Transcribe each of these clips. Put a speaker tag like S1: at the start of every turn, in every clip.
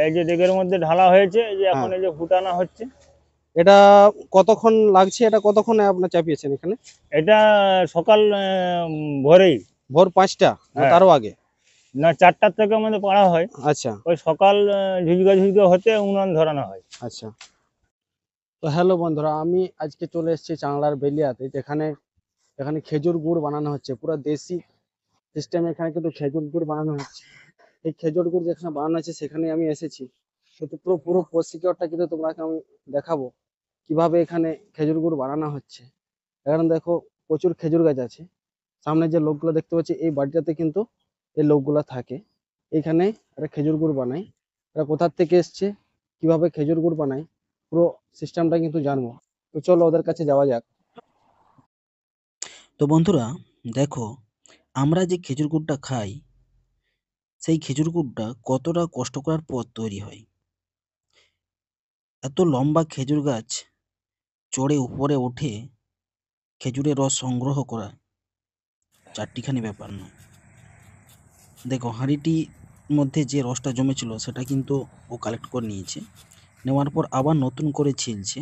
S1: এই যে ডেকের মধ্যে ঢালা হয়েছে, এই যে
S2: হ্যাঁ,
S1: এখন এই যে ফুটানো হচ্ছে।
S2: এটা কতক্ষণ লাগছে? এটা কতক্ষণে আপনার চাপিয়েছেন এখানে?
S1: এটা সকাল ভোরেই।
S2: ভোর 5টা না
S1: হ্যাঁ,
S2: তারও আগে?
S1: না 4টার থেকে আমাদের পাড়া হয়।
S2: আচ্ছা
S1: ওই সকাল ঝুঁঝুকা ঝুঁঝুকা হতে উনুন ধরানো হয়।
S2: আচ্ছা। তো হ্যালো বন্ধুরা, আমি আজকে চলে এসেছি চাংলার বেলিয়াতে, যেখানে এখানে খেজুর গুড় বানানো হচ্ছে পুরো দেশি সিস্টেমে। এখানে কিন্তু খেজুর গুড় বানানো হচ্ছে। এই খেজুর গুড় যেখানে বানানো হচ্ছে সেখানে আমি এসেছি। কিন্তু পুরো পুরো প্রসিকিউরটা কিন্তু তোমাকে আমি দেখাবো কিভাবে এখানে খেজুর গুড় বানানো হচ্ছে। এখানে দেখো প্রচুর খেজুর গাছ আছে। সামনে যে লোকগুলো দেখতে পাচ্ছি, এই বাড়িটাতে কিন্তু এই লোকগুলো থাকে। এইখানে এরা খেজুর গুড় বানায়। এরা কোথার থেকে এসছে, কিভাবে খেজুর গুড় বানায়, পুরো সিস্টেমটা কিন্তু জানবো। তো চলো ওদের কাছে যাওয়া যাক।
S3: তো বন্ধুরা দেখো, আমরা যে খেজুর গুড়টা খাই, সেই খেজুর গুড়টা কতটা কষ্ট করার পর তৈরি হয়। এত লম্বা খেজুর গাছ চড়ে উপরে উঠে খেজুরের রস সংগ্রহ করা চারটিখানি ব্যাপার নয়। দেখো, হাঁড়িটির মধ্যে যে রসটা জমেছিল সেটা কিন্তু ও কালেক্ট করে নিয়েছে। নেওয়ার পর আবার নতুন করে ছিলছে,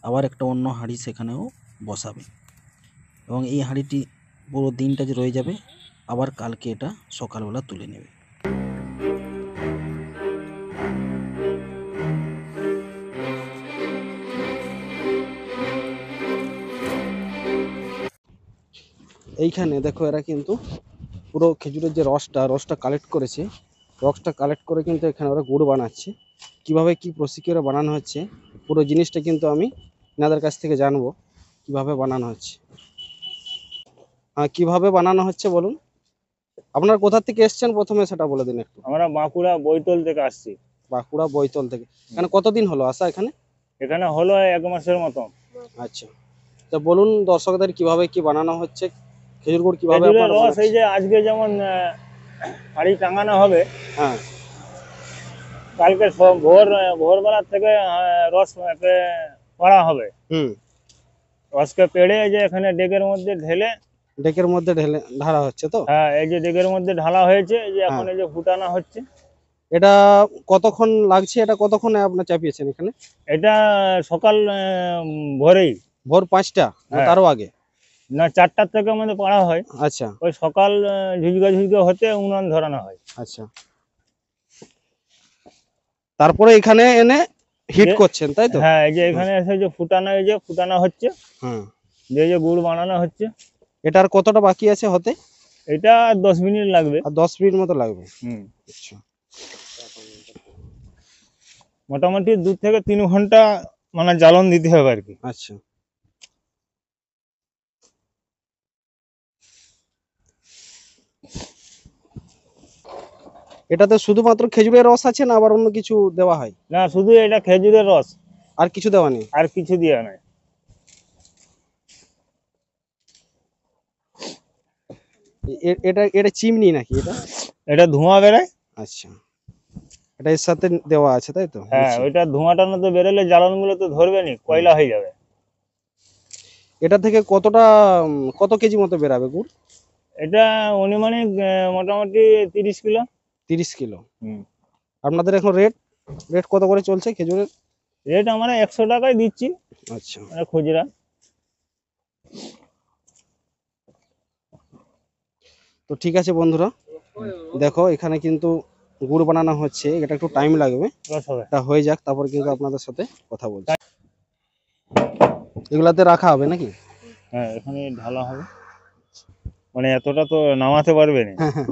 S3: আবার একটা অন্য হাঁড়ি সেখানেও বসাবে, এবং এই হাঁড়িটি পুরো দিনটা যে রয়ে যাবে, আবার কালকে এটা সকালবেলা তুলে নেবে।
S2: এইখানে দেখো এরা কিন্তু পুরো খেজুরের যে রসটা কালেক্ট করেছে, রসটা কালেক্ট করে কিন্তু এখানে ওরা গুড় বানাচ্ছে। কিভাবে কি প্রসিকিউরে বানানো হচ্ছে পুরো জিনিসটা কিন্তু আমি এনাদের কাছ থেকে জানবো কিভাবে বানানো হচ্ছে। কিভাবে বানানো হচ্ছে বলুন। আপনারা কোথা থেকে এসেছেন প্রথমে সেটা বলে দিন একটু।
S1: আমরা বাঁকুড়া বৈতল থেকে আসছি।
S2: বাঁকুড়া বৈতল থেকে। এখানে কতদিন হলো আসা এখানে?
S1: এখানে হলো 1 মাসের মতো।
S2: আচ্ছা, তো বলুন দর্শকদের কিভাবে কি বানানো হচ্ছে, খেজুর গুড় কিভাবে
S1: খেজুরের
S2: আপনারা
S1: রস এই
S2: বানাচ্ছেন।
S1: যে আজকে যেমন হাঁড়ি টাঙানো হবে,
S2: হ্যাঁ,
S1: কালকে ভোরবেলা থেকে রস পড়া হবে।
S2: হুম।
S1: রসকে পেড়ে এই যে এখানে ডেকের মধ্যে ঢেলে।
S2: ডেকের মধ্যে ঢেলে ঢালা হচ্ছে তো?
S1: হ্যাঁ, এই যে ডেকের মধ্যে ঢালা হয়েছে, এই যে এখন
S2: হ্যাঁ,
S1: এই যে ফুটানো হচ্ছে।
S2: এটা কতক্ষণ লাগছে? এটা কতক্ষণে আপনার চাপিয়েছেন এখানে?
S1: এটা সকাল ভোরেই।
S2: ভোর 5টা না
S1: হ্যাঁ,
S2: তারও আগে?
S1: না 4টার থেকে আমাদের পাড়া হয়।
S2: আচ্ছা
S1: ওই সকাল ঝুঁঝুকা ঝুঁঝুকা হতে উনুন ধরানো হয়।
S2: আচ্ছা। তারপরে এখানে এনে হিট
S1: যে
S2: করছেন তাই তো?
S1: হ্যাঁ, এই যে
S2: হুম,
S1: এখানে এসে যে ফুটানো হচ্ছে,
S2: হুম।
S1: যে এই যে গুড় বানানো হচ্ছে।
S2: এটা আর কতটা বাকি আছে হতে?
S1: এটা 10 মিনিট লাগবে।
S2: আর 10 মিনিট মতো লাগবে?
S1: হুম,
S2: আচ্ছা।
S1: মোটামুটি 2 থেকে 3 ঘন্টা মানে জ্বালন দিতে হবে আর কি।
S2: আচ্ছা, এটাতে শুধুমাত্র খেজুরের রস আছে না আবার অন্য কিছু দেওয়া হয়?
S1: না, শুধু এটা খেজুরের রস,
S2: আর কিছু দেওয়া নেই?
S1: আর কিছু দেওয়া নাই।
S2: এটা এটা চিমনি নাকি এটা?
S1: এটা ধোঁয়া বেরোয়।
S2: আচ্ছা, এটা এর সাথে দেওয়া আছে তাই তো?
S1: হ্যাঁ,
S2: বুঝছি।
S1: ওইটা ধোঁয়াটা না তো বেরোলে জ্বালন গুলো তো ধরবে নি,
S2: হুম।
S1: কয়লা হয়ে যাবে।
S2: এটা থেকে কতটা কত কেজি মতো বেরাবে গুড়?
S1: এটা অনুমানিক মোটামুটি 30 কিলো।
S2: 30 কিলো।
S1: হুম।
S2: আপনাদের এখন রেট রেট কত করে চলছে খেজুরের?
S1: রেট আমরা 100 টাকায় দিচ্ছি,
S2: আচ্ছা,
S1: মানে খুচরা।
S2: তো ঠিক আছে বন্ধুরা, দেখো এখানে কিন্তু গুড় বানানো হচ্ছে, এটা একটু টাইম লাগবে।
S1: রস হবে।
S2: এটা হয়ে যাক, তারপর কিন্তু আপনাদের সাথে কথা বলছি। এগুলাতে রাখা হবে নাকি?
S1: হ্যাঁ, এখানে ঢালা হবে, মানে এতটা তো নামাতে পারবে না।
S2: হ্যাঁ হ্যাঁ।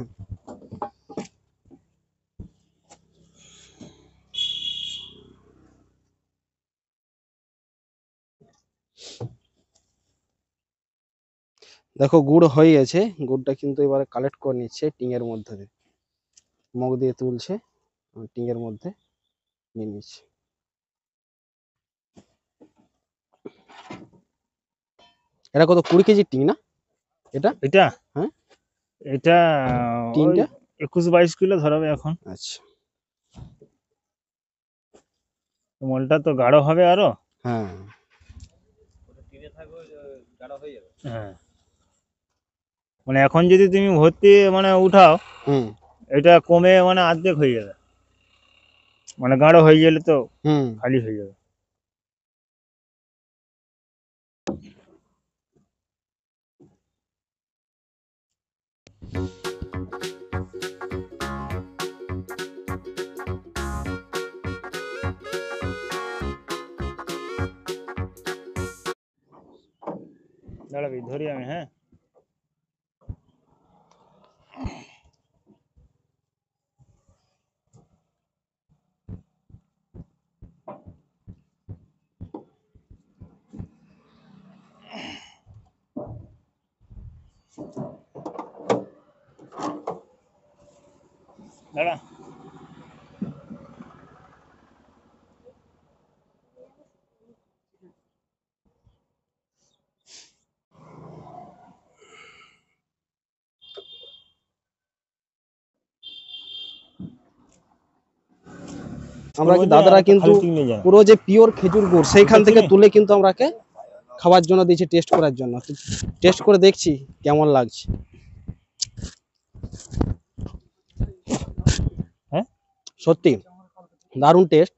S2: দেখো গুড় হয়ে গেছে, গুড়টা কিন্তু এবারে কালেক্ট করে নিচ্ছে টিঙের মধ্যে দিয়ে, মগ দিয়ে তুলছে, টিঙের মধ্যে নিয়ে নিচ্ছে। এটা কত 20 কেজির টিং না এটা?
S1: এটা
S2: হ্যাঁ,
S1: এটা ওই
S2: টিনটা?
S1: 21-22 কিলো ধরাবে এখন।
S2: আচ্ছা,
S1: মলটা তো গাঢ় হবে আরো।
S2: হ্যাঁ।
S1: হ্যাঁ, মানে এখন যদি তুমি ভর্তি মানে উঠাও,
S2: হুম।
S1: এটা কমে মানে অর্ধেক হয়ে যাবে। মানে গাঢ় হয়ে গেলে তো
S2: হুম।
S1: খালি হয়ে যাবে। দাঁড়াবি, ধরি আমি, হ্যাঁ। দাঁড়া।
S2: আমরা কি
S1: পুরো যে
S2: দাদারা
S1: আর একটা
S2: কিন্তু
S1: খালি টিক নিয়ে যায়।
S2: পুরো যে পিওর খেজুর গুড় সেইখান
S1: বুঝতে
S2: থেকে
S1: পেরেছি।
S2: তুলে কিন্তু আমরাকে খাওয়ার জন্য দিয়েছি, টেস্ট করার জন্য। টেস্ট করে দেখছি কেমন লাগছে।
S1: হ্যাঁ,
S2: সত্যি দারুণ টেস্ট।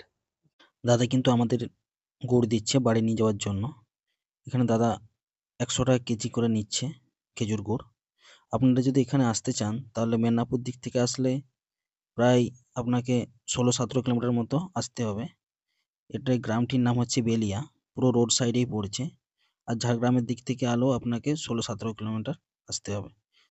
S3: দাদা কিন্তু আমাদের গুড় দিচ্ছে বাড়ি নিয়ে যাওয়ার জন্য। এখানে দাদা 100 টাকা কেজি করে নিচ্ছে খেজুর গুড়। আপনারা যদি এখানে আসতে চান তাহলে মেদিনীপুর দিক থেকে আসলে প্রায় আপনাকে 16-17 কিলোমিটার মতো আসতে হবে। এটা গ্রামটির নাম হচ্ছে বেলিয়া, পুরো রোড সাইডেই পড়ছে। আর ঝাড়গ্রামের দিক থেকে আলো আপনাকে 16-17 কিলোমিটার আসতে হবে।